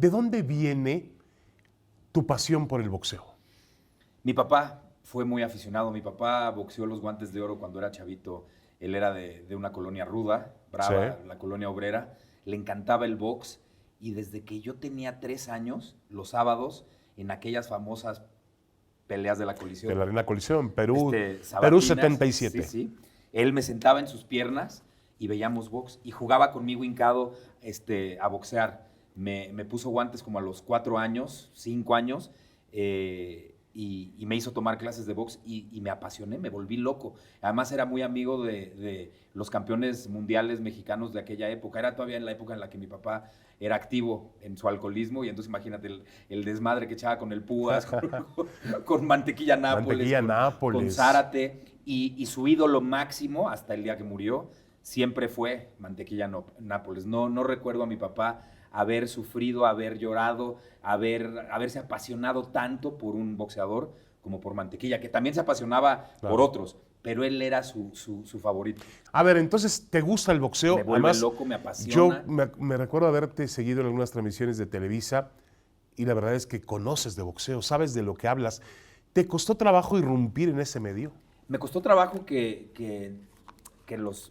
¿De dónde viene tu pasión por el boxeo? Mi papá fue muy aficionado. Mi papá boxeó los Guantes de Oro cuando era chavito. Él era de una colonia ruda, brava, Sí. la colonia obrera. Le encantaba el box. Y desde que yo tenía 3 años, los sábados, en aquellas famosas peleas de la De la Coliseum, Arena Coliseum, Perú sabatinas, 77. sí, sí. Él me sentaba en sus piernas y veíamos box. Y jugaba conmigo hincado a boxear. Me puso guantes como a los 4 años, 5 años. Y me hizo tomar clases de box y me apasioné, me volví loco. Además era muy amigo de los campeones mundiales mexicanos de aquella época. Era todavía en la época en la que mi papá era activo en su alcoholismo y entonces imagínate el desmadre que echaba con el Púas, con Mantequilla Nápoles, Mantequilla con Nápoles. Zárate y su ídolo máximo hasta el día que murió siempre fue Mantequilla Nápoles. No recuerdo a mi papá haber sufrido, haber llorado, haberse apasionado tanto por un boxeador como por Mantequilla, que también se apasionaba Claro. por otros, pero él era su favorito. A ver, entonces, ¿te gusta el boxeo? Me vuelve Además, loco, me yo apasiona. me recuerdo haberte seguido en algunas transmisiones de Televisa y la verdad es que conoces de boxeo, sabes de lo que hablas. ¿Te costó trabajo irrumpir en ese medio? Me costó trabajo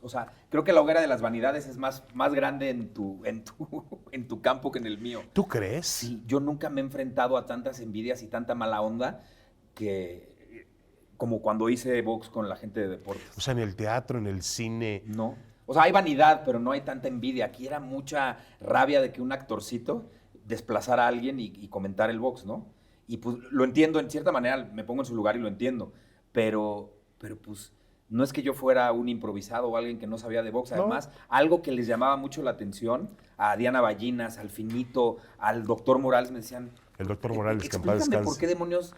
o sea, creo que la hoguera de las vanidades es más grande en tu campo que en el mío. ¿Tú crees? Sí, yo nunca me he enfrentado a tantas envidias y tanta mala onda como cuando hice box con la gente de deportes. O sea, en el teatro, en el cine. No. O sea, hay vanidad, pero no hay tanta envidia. Aquí era mucha rabia de que un actorcito desplazara a alguien y comentar el box, ¿no? Y pues lo entiendo, en cierta manera me pongo en su lugar y lo entiendo. Pero pues no es que yo fuera un improvisado o alguien que no sabía de box. ¿No? Además, algo que les llamaba mucho la atención a Diana Ballinas, al Finito, al doctor Morales, me decían, El doctor Morales, que en paz explícame por descanse. qué demonios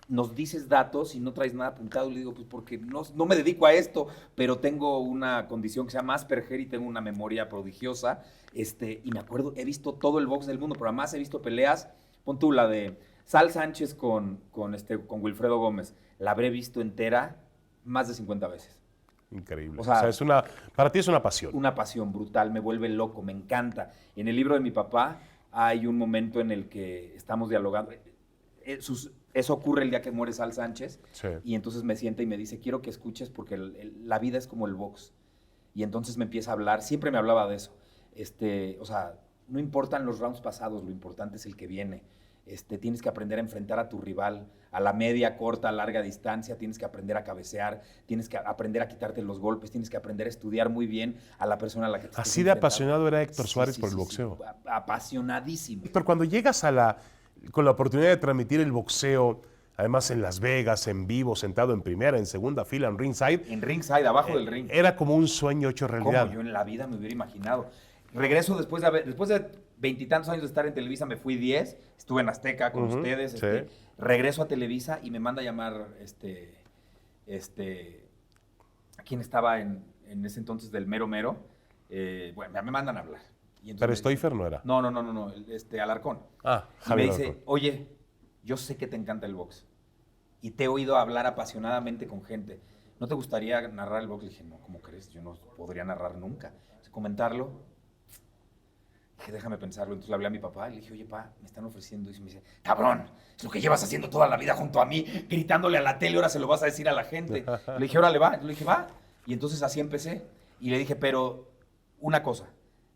nos dices datos y no traes nada apuntado. Le digo, pues porque no me dedico a esto, pero tengo una condición que se llama Asperger y tengo una memoria prodigiosa. Y me acuerdo, he visto todo el box del mundo, pero además he visto peleas, pon tú la de Sal Sánchez con Wilfredo Gómez. La habré visto entera más de 50 veces. Increíble. O sea, para ti es una pasión. Una pasión brutal, me vuelve loco, me encanta. En el libro de mi papá hay un momento en el que estamos dialogando. Eso ocurre el día que muere Sal Sánchez. Sí. Y entonces me sienta y me dice, quiero que escuches porque la vida es como el box. Y entonces me empieza a hablar, siempre me hablaba de eso. O sea, no importan los rounds pasados, lo importante es el que viene. Tienes que aprender a enfrentar a tu rival a la media, corta, larga distancia, tienes que aprender a cabecear, tienes que aprender a quitarte los golpes, tienes que aprender a estudiar muy bien a la persona a la que te Así de apasionado era Héctor Suárez por el boxeo. Sí, apasionadísimo. Héctor, cuando llegas con la oportunidad de transmitir el boxeo, además en Las Vegas, en vivo, sentado en primera, en segunda fila, en ringside. En ringside, abajo del ring. Era como un sueño hecho realidad. Como yo en la vida me hubiera imaginado. Regreso después de 20 y tantos años de estar en Televisa, me fui 10, estuve en Azteca con ustedes, sí. Regreso a Televisa y me manda a llamar a quien estaba en ese entonces del Mero Mero. Bueno, me mandan a hablar. Y Pero Stoifer no era. No, Alarcón. Ah, y me Javier dice, Alarcón. oye, yo sé que te encanta el box y te he oído hablar apasionadamente con gente. ¿No te gustaría narrar el box? Le dije, no, ¿cómo crees? Yo no podría narrar nunca. Comentarlo. Dije, déjame pensarlo. Entonces le hablé a mi papá y le dije, oye, pa, me están ofreciendo. Y me dice, cabrón, es lo que llevas haciendo toda la vida junto a mí, gritándole a la tele, ahora se lo vas a decir a la gente. Le dije, órale, va. Le dije, va. Y entonces así empecé. Y le dije, pero una cosa,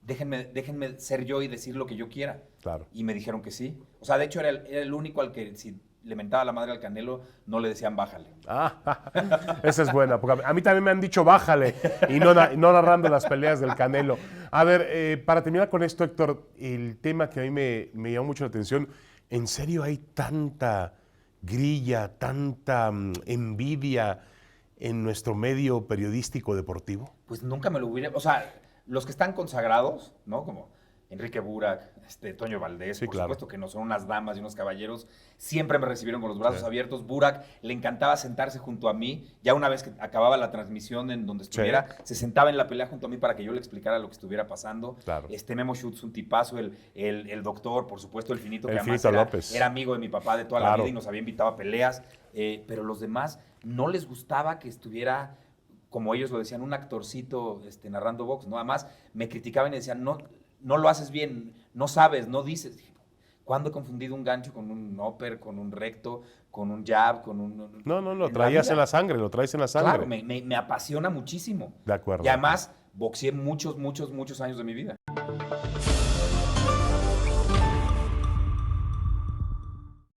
déjenme ser yo y decir lo que yo quiera. Claro. Y me dijeron que sí. O sea, de hecho, era el único al que si le mentaba la madre al Canelo, no le decían bájale. Ah, esa es buena, porque a mí también me han dicho bájale y no narrando las peleas del Canelo. A ver, para terminar con esto, Héctor, el tema que a mí me llamó mucho la atención, ¿en serio hay tanta grilla, tanta envidia en nuestro medio periodístico deportivo? Pues nunca me lo hubiera... O sea, los que están consagrados, ¿no? Como Enrique Burak, Toño Valdés, Sí, por claro. supuesto que no son unas damas y unos caballeros, siempre me recibieron con los brazos abiertos. Burak le encantaba sentarse junto a mí, ya una vez que acababa la transmisión en donde estuviera, se sentaba en la pelea junto a mí para que yo le explicara lo que estuviera pasando. Claro. Memo Schutz, un tipazo, el doctor, por supuesto, el Finito, que El además Finito López. era amigo de mi papá de toda la Claro. vida y nos había invitado a peleas, pero los demás no les gustaba que estuviera, como ellos lo decían, un actorcito narrando box, ¿no? Además, me criticaban y decían, no lo haces bien, no sabes, no dices. ¿Cuándo he confundido un gancho con un upper, con un recto, con un jab, con un... No, lo en la traías vida? en la sangre, lo traes en la sangre. Claro, me apasiona muchísimo. De acuerdo. Y además, boxeé muchos años de mi vida.